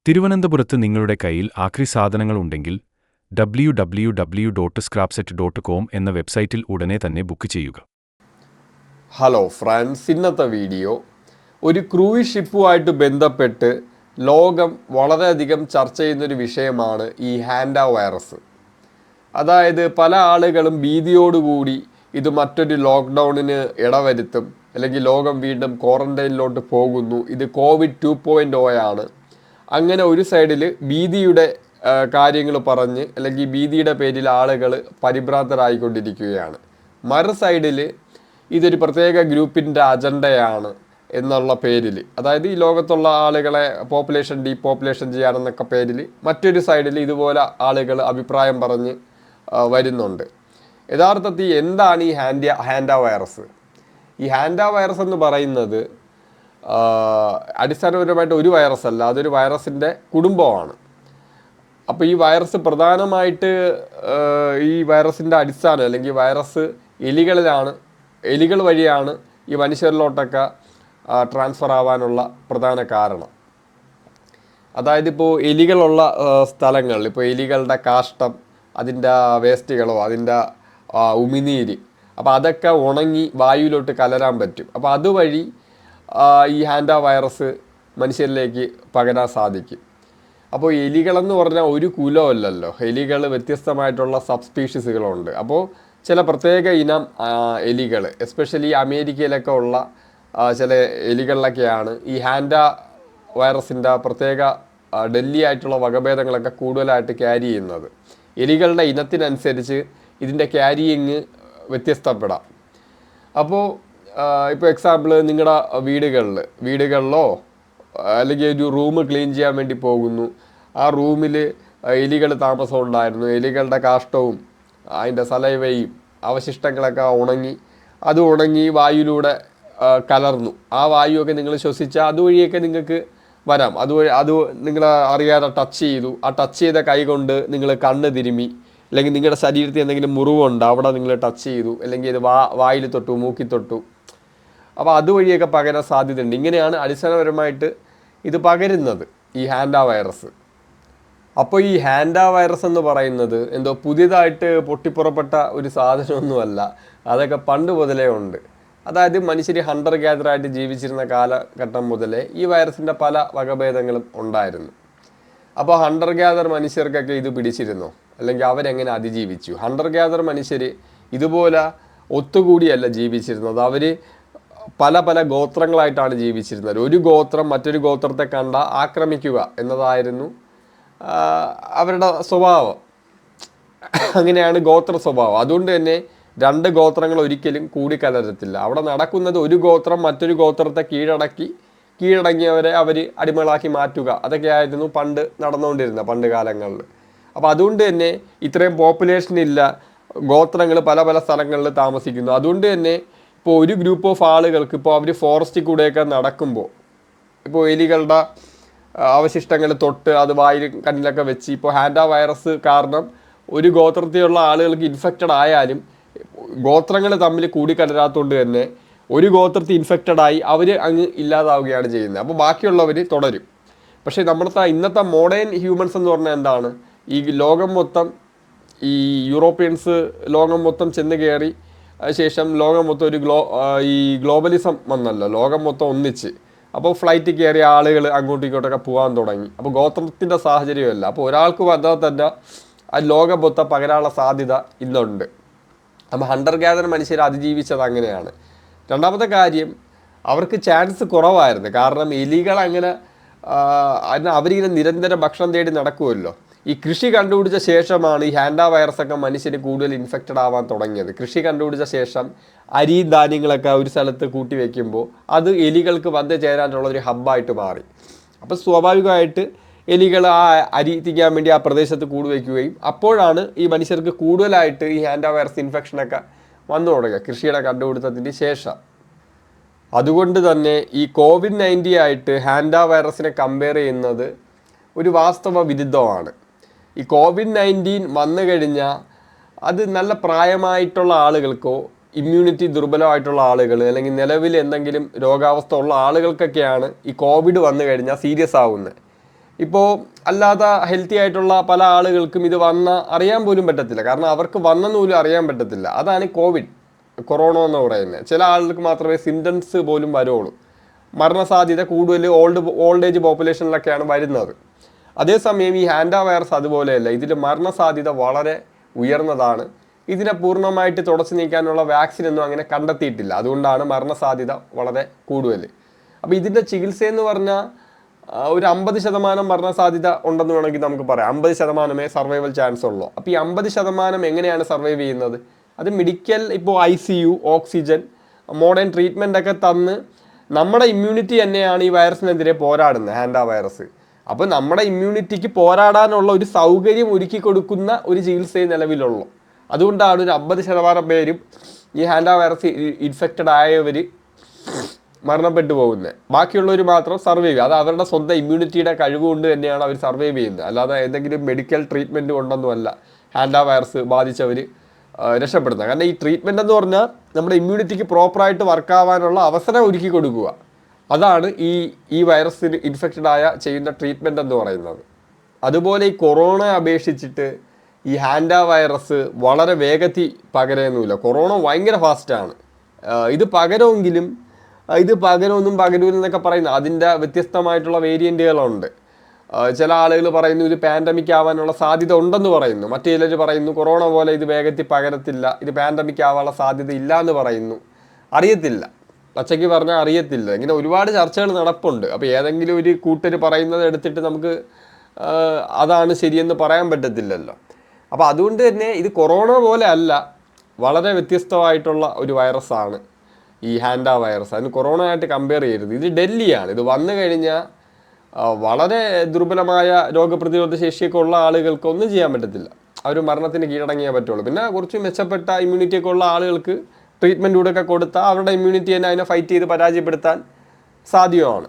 തിരുവനന്തപുരത്ത് നിങ്ങളുടെ കയ്യിൽ ആക്രി സാധനങ്ങൾ ഉണ്ടെങ്കിൽ www.scrapset.com എന്ന വെബ്സൈറ്റിൽ ഉടനെ തന്നെ ബുക്ക് ചെയ്യുക. ഹലോ ഫ്രണ്ട്സ്, ഇന്നത്തെ വീഡിയോ ഒരു ക്രൂയിസ് ഷിപ്പുമായിട്ട് ബന്ധപ്പെട്ട് ലോകം വളരെയധികം ചർച്ച ചെയ്യുന്നൊരു വിഷയമാണ് ഈ ഹാൻഡ വൈറസ്. അതായത് പല ആളുകളും ഭീതിയോടുകൂടി ഇത് മറ്റൊരു ലോക്ക്ഡൗണിന് ഇടവരുത്തും, അല്ലെങ്കിൽ ലോകം വീണ്ടും ക്വാറന്റൈനിലോട്ട് പോകുന്നു, ഇത് കോവിഡ് 2.0 ആണ്. അങ്ങനെ ഒരു സൈഡിൽ ഭീതിയുടെ കാര്യങ്ങൾ പറഞ്ഞ് അല്ലെങ്കിൽ ഭീതിയുടെ പേരിൽ ആളുകൾ പരിഭ്രാന്തരായിക്കൊണ്ടിരിക്കുകയാണ്. മറു സൈഡിൽ ഇതൊരു പ്രത്യേക ഗ്രൂപ്പിൻ്റെ അജണ്ടയാണ് എന്നുള്ള പേരിൽ, അതായത് ഈ ലോകത്തുള്ള ആളുകളെ ഡീപോപ്പുലേഷൻ ചെയ്യാനെന്നൊക്കെ പേരിൽ മറ്റൊരു സൈഡിൽ ഇതുപോലെ ആളുകൾ അഭിപ്രായം പറഞ്ഞ് വരുന്നുണ്ട്. യഥാർത്ഥത്തിൽ എന്താണ് ഈ ഹാൻഡ വൈറസ്? ഈ ഹാൻഡ വൈറസ് എന്ന് പറയുന്നത് അടിസ്ഥാനപരമായിട്ട് ഒരു വൈറസ് അല്ല, അതൊരു വൈറസിൻ്റെ കുടുംബമാണ്. അപ്പോൾ ഈ വൈറസ് പ്രധാനമായിട്ട് ഈ വൈറസിൻ്റെ അടിസ്ഥാനം അല്ലെങ്കിൽ വൈറസ് എലികൾ വഴിയാണ് ഈ മനുഷ്യരിലോട്ടൊക്കെ ട്രാൻസ്ഫർ ആവാനുള്ള പ്രധാന കാരണം. അതായത് ഇപ്പോൾ എലികളുള്ള സ്ഥലങ്ങളിൽ ഇപ്പോൾ എലികളുടെ കാഷ്ടം, അതിൻ്റെ വേസ്റ്റുകളോ അതിൻ്റെ ഉമിനീര്, അപ്പോൾ അതൊക്കെ ഉണങ്ങി വായുവിലോട്ട് കലരാൻ പറ്റും. അപ്പോൾ അതുവഴി ഈ ഹാൻഡ വൈറസ് മനുഷ്യരിലേക്ക് പകരാൻ സാധിക്കും. അപ്പോൾ എലികളെന്ന് പറഞ്ഞാൽ ഒരു കുലമല്ലല്ലോ, എലികൾ വ്യത്യസ്തമായിട്ടുള്ള സബ്സ്പീഷീസുകളുണ്ട്. അപ്പോൾ ചില പ്രത്യേക ഇനം എലികൾ, എസ്പെഷ്യലി അമേരിക്കയിലൊക്കെ ഉള്ള ചില എലികളിലൊക്കെയാണ് ഈ ഹാൻഡ വൈറസിൻ്റെ പ്രത്യേക ഡെല്ലി ആയിട്ടുള്ള വകഭേദങ്ങളൊക്കെ കൂടുതലായിട്ട് ക്യാരി ചെയ്യുന്നത്. എലികളുടെ ഇനത്തിനനുസരിച്ച് ഇതിൻ്റെ ക്യാരിയിങ് വ്യത്യസ്തപ്പെടാം. അപ്പോൾ ഇപ്പോൾ എക്സാമ്പിൾ, നിങ്ങളുടെ വീടുകളിലോ അല്ലെങ്കിൽ ഒരു റൂം ക്ലീൻ ചെയ്യാൻ വേണ്ടി പോകുന്നു, ആ റൂമിൽ എലികൾ താമസം ഉണ്ടായിരുന്നു, എലികളുടെ കാഷ്ടവും അതിൻ്റെ സലൈവയും അവശിഷ്ടങ്ങളൊക്കെ ഉണങ്ങി വായുവിലൂടെ കലർന്നു. ആ വായുവൊക്കെ നിങ്ങൾ ശ്വസിച്ചാൽ അതുവഴിയൊക്കെ നിങ്ങൾക്ക് വരാം. അത് നിങ്ങൾ അറിയാതെ ടച്ച് ചെയ്തു, ആ ടച്ച് ചെയ്ത കൈ കൊണ്ട് നിങ്ങൾ കണ്ണ് തിരുമ്മി, അല്ലെങ്കിൽ നിങ്ങളുടെ ശരീരത്തിൽ എന്തെങ്കിലും മുറിവുണ്ട് അവിടെ നിങ്ങൾ ടച്ച് ചെയ്തു, അല്ലെങ്കിൽ ഇത് വായിൽ തൊട്ടു, മൂക്കി തൊട്ടു, അപ്പോൾ അതുവഴിയൊക്കെ പകരാൻ സാധ്യതയുണ്ട്. ഇങ്ങനെയാണ് അടിസ്ഥാനപരമായിട്ട് ഇത് പകരുന്നത്, ഈ ഹാൻഡ വൈറസ്. അപ്പോൾ ഈ ഹാൻഡ വൈറസ് എന്ന് പറയുന്നത് എന്തോ പുതിയതായിട്ട് പൊട്ടിപ്പുറപ്പെട്ട ഒരു സാധനമൊന്നുമല്ല, അതൊക്കെ പണ്ട് മുതലേ ഉണ്ട്. അതായത് മനുഷ്യർ ഹണ്ടർ ഗ്യാദറായിട്ട് ജീവിച്ചിരുന്ന കാലഘട്ടം മുതലേ ഈ വൈറസിൻ്റെ പല വകഭേദങ്ങളും ഉണ്ടായിരുന്നു. അപ്പോൾ ഹണ്ടർ ഗ്യാദർ മനുഷ്യർക്കൊക്കെ ഇത് പിടിച്ചിരുന്നോ, അല്ലെങ്കിൽ അവരെങ്ങനെ അതിജീവിച്ചു? ഹണ്ടർ ഗ്യാദർ മനുഷ്യർ ഇതുപോലെ ഒത്തുകൂടിയല്ല ജീവിച്ചിരുന്നത്, അവർ പല ഗോത്രങ്ങളായിട്ടാണ് ജീവിച്ചിരുന്നത്. ഒരു ഗോത്രം മറ്റൊരു ഗോത്രത്തെ കണ്ട ആക്രമിക്കുക എന്നതായിരുന്നു അവരുടെ സ്വഭാവം. അങ്ങനെയാണ് ഗോത്ര സ്വഭാവം. അതുകൊണ്ട് തന്നെ രണ്ട് ഗോത്രങ്ങൾ ഒരിക്കലും കൂടിക്കലരത്തില്ല. അവിടെ നടക്കുന്നത് ഒരു ഗോത്രം മറ്റൊരു ഗോത്രത്തെ കീഴടങ്ങിയവരെ അവർ അടിമകളാക്കി മാറ്റുക, അതൊക്കെയായിരുന്നു പണ്ട് പണ്ട് കാലങ്ങളിൽ. അപ്പോൾ അതുകൊണ്ട് തന്നെ ഇത്രയും പോപ്പുലേഷൻ ഇല്ല, ഗോത്രങ്ങൾ പല സ്ഥലങ്ങളിൽ താമസിക്കുന്നു. അതുകൊണ്ട് തന്നെ ഇപ്പോൾ ഒരു ഗ്രൂപ്പ് ഓഫ് ആളുകൾക്ക് ഇപ്പോൾ അവർ ഫോറസ്റ്റിൽ കൂടെയൊക്കെ നടക്കുമ്പോൾ ഇപ്പോൾ എലികളുടെ അവശിഷ്ടങ്ങൾ തൊട്ട് അത് വായിൽ കണ്ണിലൊക്കെ വെച്ച്, ഇപ്പോൾ ഹാൻഡ വൈറസ് കാരണം ഒരു ഗോത്രത്തിലുള്ള ആളുകൾക്ക് ഇൻഫെക്റ്റഡ് ആയാലും ഗോത്രങ്ങൾ തമ്മിൽ കൂടിക്കലരാത്തതുകൊണ്ട് തന്നെ ഒരു ഗോത്രത്തിൽ ഇൻഫെക്റ്റഡായി അവർ അങ്ങ് ഇല്ലാതാവുകയാണ് ചെയ്യുന്നത്. അപ്പോൾ ബാക്കിയുള്ളവർ തുടരും. പക്ഷേ ഇന്നത്തെ മോഡേൺ ഹ്യൂമൻസ് എന്ന് പറഞ്ഞാൽ എന്താണ്? ഈ ലോകം മൊത്തം, ഈ യൂറോപ്യൻസ് ലോകം മൊത്തം ചെന്ന് കയറി ശേഷം ലോകം മൊത്തം ഈ ഗ്ലോബലിസം വന്നല്ലോ, ലോകം മൊത്തം ഒന്നിച്ച്. അപ്പോൾ ഫ്ലൈറ്റ് കയറിയ ആളുകൾ അങ്ങോട്ടും ഇങ്ങോട്ടൊക്കെ പോകാൻ തുടങ്ങി. അപ്പോൾ ഗോത്രത്തിൻ്റെ സാഹചര്യമല്ല, അപ്പോൾ ഒരാൾക്ക് വന്നാൽ തന്നെ ആ ലോകം മൊത്തം പകരാനുള്ള സാധ്യത ഇന്നുണ്ട്. അപ്പോൾ ഹണ്ടർ ഗ്യാദർ മനുഷ്യർ അതിജീവിച്ചത് അങ്ങനെയാണ്. രണ്ടാമത്തെ കാര്യം, അവർക്ക് ചാൻസ് കുറവായിരുന്നു. കാരണം എലികൾ അവരിങ്ങനെ നിരന്തരം ഭക്ഷണം തേടി നടക്കുമല്ലോ. ഈ കൃഷി കണ്ടുപിടിച്ച ശേഷമാണ് ഈ ഹാൻഡ വൈറസൊക്കെ മനുഷ്യന് കൂടുതൽ ഇൻഫെക്റ്റഡ് ആവാൻ തുടങ്ങിയത്. കൃഷി കണ്ടുപിടിച്ച ശേഷം അരിയും ധാന്യങ്ങളൊക്കെ ഒരു സ്ഥലത്ത് കൂട്ടി വയ്ക്കുമ്പോൾ അത് എലികൾക്ക് വന്ന് ചേരാനുള്ള ഒരു ഹബ്ബായിട്ട് മാറി. അപ്പോൾ സ്വാഭാവികമായിട്ട് എലികൾ ആ അരി തിന്നാൻ വേണ്ടി ആ പ്രദേശത്ത് കൂടുവയ്ക്കുകയും അപ്പോഴാണ് ഈ മനുഷ്യർക്ക് കൂടുതലായിട്ട് ഈ ഹാൻഡ വൈറസ് ഇൻഫെക്ഷനൊക്കെ വന്നു തുടങ്ങുക കൃഷിയുടെ കണ്ടുപിടുത്തത്തിന് ശേഷം. അതുകൊണ്ട് തന്നെ ഈ COVID-19 ആയിട്ട് ഹാൻഡ വൈറസിനെ കമ്പയർ ചെയ്യുന്നത് ഒരു വാസ്തവ വിരുദ്ധമാണ്. ഈ COVID-19 വന്നു കഴിഞ്ഞാൽ അത് നല്ല പ്രായമായിട്ടുള്ള ആളുകൾക്കോ ഇമ്മ്യൂണിറ്റി ദുർബലമായിട്ടുള്ള ആളുകൾ അല്ലെങ്കിൽ നിലവിൽ എന്തെങ്കിലും രോഗാവസ്ഥ ഉള്ള ആളുകൾക്കൊക്കെയാണ് ഈ കോവിഡ് വന്നു കഴിഞ്ഞാൽ സീരിയസ് ആവുന്നത്. ഇപ്പോൾ അല്ലാതെ ഹെൽത്തി ആയിട്ടുള്ള പല ആളുകൾക്കും ഇത് അറിയാൻ പോലും പറ്റത്തില്ല. കാരണം അവർക്ക് വന്നെന്ന് പോലും അറിയാൻ പറ്റത്തില്ല. അതാണ് കൊറോണ എന്ന് പറയുന്നത്. ചില ആളുകൾക്ക് മാത്രമേ സിംറ്റംസ് പോലും വരുള്ളൂ. മരണസാധ്യത കൂടുതൽ ഓൾഡ് ഏജ് പോപ്പുലേഷനിലൊക്കെയാണ് വരുന്നത്. അതേസമയം ഈ ഹാൻഡ വൈറസ് അതുപോലെയല്ല. ഇതിൽ മരണസാധ്യത വളരെ ഉയർന്നതാണ്. ഇതിനെ പൂർണ്ണമായിട്ട് തുടച്ചു നീക്കാനുള്ള വാക്സിൻ ഒന്നും അങ്ങനെ കണ്ടെത്തിയിട്ടില്ല. അതുകൊണ്ടാണ് മരണസാധ്യത വളരെ കൂടുതൽ. അപ്പോൾ ഇതിൻ്റെ ചികിത്സയെന്ന് പറഞ്ഞാൽ ഒരു 50% മരണസാധ്യത ഉണ്ടെന്ന് വേണമെങ്കിൽ നമുക്ക് പറയാം. 50% സർവൈവൽ ചാൻസ് ഉള്ളൂ. അപ്പോൾ ഈ 50% എങ്ങനെയാണ് സർവൈവ് ചെയ്യുന്നത്? അത് മെഡിക്കൽ, ഇപ്പോൾ ICU, ഓക്സിജൻ, മോഡേൺ ട്രീറ്റ്മെൻ്റ് ഒക്കെ തന്ന് നമ്മുടെ ഇമ്മ്യൂണിറ്റി തന്നെയാണ് ഈ വൈറസിനെതിരെ പോരാടുന്നത്, ഹാൻഡ വൈറസ്. അപ്പോൾ നമ്മുടെ ഇമ്മ്യൂണിറ്റിക്ക് പോരാടാനുള്ള ഒരു സൗകര്യം ഒരുക്കി കൊടുക്കുന്ന ഒരു ചികിത്സയെ നിലവിലുള്ളൂ. അതുകൊണ്ടാണ് ഒരു 50% പേരും ഈ ഹാൻഡ വൈറസ് ഇൻഫെക്റ്റഡ് ആയവർ മരണപ്പെട്ടു പോകുന്നത്. ബാക്കിയുള്ളവർ മാത്രം സർവൈവ് ചെയ്യും. അത് അവരുടെ സ്വന്തം ഇമ്മ്യൂണിറ്റിയുടെ കഴിവുകൊണ്ട് തന്നെയാണ് അവർ സർവൈവ് ചെയ്യുന്നത്. അല്ലാതെ എന്തെങ്കിലും മെഡിക്കൽ ട്രീറ്റ്മെൻറ്റ് കൊണ്ടൊന്നുമല്ല ഹാൻഡ വൈറസ് ബാധിച്ചവർ രക്ഷപ്പെടുന്നത്. കാരണം ഈ ട്രീറ്റ്മെൻ്റ് എന്ന് പറഞ്ഞാൽ നമ്മുടെ ഇമ്മ്യൂണിറ്റിക്ക് പ്രോപ്പറായിട്ട് വർക്കാവാനുള്ള അവസരം ഒരുക്കി കൊടുക്കുക. അതാണ് ഈ വൈറസിന് ഇൻഫെക്റ്റഡ് ആയ ചെയ്യുന്ന ട്രീറ്റ്മെൻ്റ് എന്ന് പറയുന്നത്. അതുപോലെ ഈ കൊറോണയെ അപേക്ഷിച്ചിട്ട് ഈ ഹാൻഡ വൈറസ് വളരെ വേഗത്തിൽ പകരുന്നില്ല. കൊറോണ ഭയങ്കര ഫാസ്റ്റാണ്. ഇത് പകരുമെങ്കിലും ഇത് പകരുമെന്നൊക്കെ പറയുന്നത് അതിൻ്റെ വ്യത്യസ്തമായിട്ടുള്ള വേരിയൻറ്റുകളുണ്ട്. ചില ആളുകൾ പറയുന്നു ഇത് പാൻഡമിക് ആവാനുള്ള സാധ്യത ഉണ്ടെന്ന് പറയുന്നു. മറ്റു ചിലർ പറയുന്നു കൊറോണ പോലെ ഇത് വേഗത്തിൽ പകരത്തില്ല, ഇത് പാൻഡമിക് ആവാനുള്ള സാധ്യത ഇല്ല എന്ന് പറയുന്നു. അറിയത്തില്ല, പച്ചയ്ക്ക് പറഞ്ഞാൽ അറിയത്തില്ല. ഇങ്ങനെ ഒരുപാട് ചർച്ചകൾ നടപ്പുണ്ട്. അപ്പോൾ ഏതെങ്കിലും ഒരു കൂട്ടർ പറയുന്നത് എടുത്തിട്ട് നമുക്ക് അതാണ് ശരിയെന്ന് പറയാൻ പറ്റത്തില്ലല്ലോ. അപ്പോൾ അതുകൊണ്ട് തന്നെ ഇത് കൊറോണ പോലെ അല്ല, വളരെ വ്യത്യസ്തമായിട്ടുള്ള ഒരു വൈറസാണ് ഈ ഹാൻഡ വൈറസ്. അതിന് കൊറോണ ആയിട്ട് കമ്പയർ ചെയ്യരുത്. ഇത് ഡെല്ലിയാണ്. ഇത് വന്നു കഴിഞ്ഞാൽ വളരെ ദുർബലമായ രോഗപ്രതിരോധ ശേഷിയൊക്കെ ഉള്ള ആളുകൾക്ക് ഒന്നും ചെയ്യാൻ പറ്റത്തില്ല. അവർ മരണത്തിന് കീഴടങ്ങിയേ പറ്റുള്ളൂ. പിന്നെ കുറച്ച് മെച്ചപ്പെട്ട ഇമ്മ്യൂണിറ്റിയൊക്കെ ഉള്ള ആളുകൾക്ക് ട്രീറ്റ്മെൻറ്റ് കൂടെയൊക്കെ കൊടുത്താൽ അവരുടെ ഇമ്മ്യൂണിറ്റി തന്നെ അതിനെ ഫൈറ്റ് ചെയ്ത് പരാജയപ്പെടുത്താൻ സാധ്യമാണ്.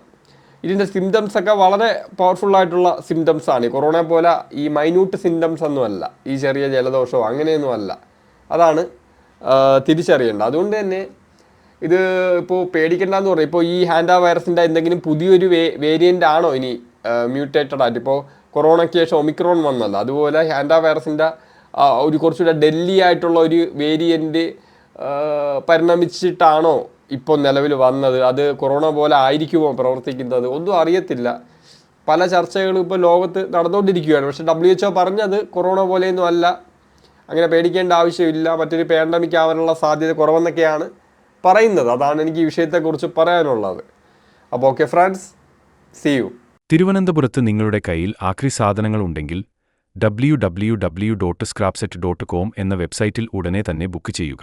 ഇതിൻ്റെ സിംറ്റംസൊക്കെ വളരെ പവർഫുള്ളായിട്ടുള്ള സിംറ്റംസാണ്. കൊറോണ പോലെ ഈ മൈന്യൂട്ട് സിംറ്റംസ് ഒന്നുമല്ല, ഈ ചെറിയ ജലദോഷമോ അങ്ങനെയൊന്നുമല്ല. അതാണ് തിരിച്ചറിയേണ്ടത്. അതുകൊണ്ട് തന്നെ ഇത് ഇപ്പോൾ പേടിക്കേണ്ടെന്ന് പറയും. ഇപ്പോൾ ഈ ഹാൻഡ വൈറസിൻ്റെ എന്തെങ്കിലും പുതിയൊരു വേരിയൻ്റ് ആണോ ഇനി മ്യൂട്ടേറ്റഡ് ആയിട്ട്? ഇപ്പോൾ കൊറോണയ്ക്ക് ശേഷം ഒമിക്രോൺ വന്നല്ലോ, അതുപോലെ ഹാൻഡ വൈറസിൻ്റെ ഒരു കുറച്ചുകൂടെ ഡെല്ലി ആയിട്ടുള്ള ഒരു വേരിയൻ്റ് പരിണമിച്ചിട്ടാണോ ഇപ്പോൾ നിലവിൽ വന്നത്? അത് കൊറോണ പോലെ ആയിരിക്കുമോ പ്രവർത്തിക്കുന്നത്? ഒന്നും അറിയത്തില്ല. പല ചർച്ചകളും ഇപ്പോൾ ലോകത്ത് നടന്നുകൊണ്ടിരിക്കുകയാണ്. പക്ഷേ WHO പറഞ്ഞത് കൊറോണ പോലെയൊന്നും അല്ല, അങ്ങനെ പേടിക്കേണ്ട ആവശ്യമില്ല, മറ്റൊരു പാൻഡമിക് ആവാനുള്ള സാധ്യത കുറവെന്നൊക്കെയാണ് പറയുന്നത്. അതാണ് എനിക്ക് ഈ വിഷയത്തെക്കുറിച്ച് പറയാനുള്ളത്. അപ്പോൾ ഓക്കെ ഫ്രണ്ട്സ്, സീ യു. തിരുവനന്തപുരത്ത് നിങ്ങളുടെ കയ്യിൽ ആക്രി സാധനങ്ങൾ ഉണ്ടെങ്കിൽ www.scrapset.com എന്ന വെബ്സൈറ്റിൽ ഉടനെ തന്നെ ബുക്ക് ചെയ്യുക.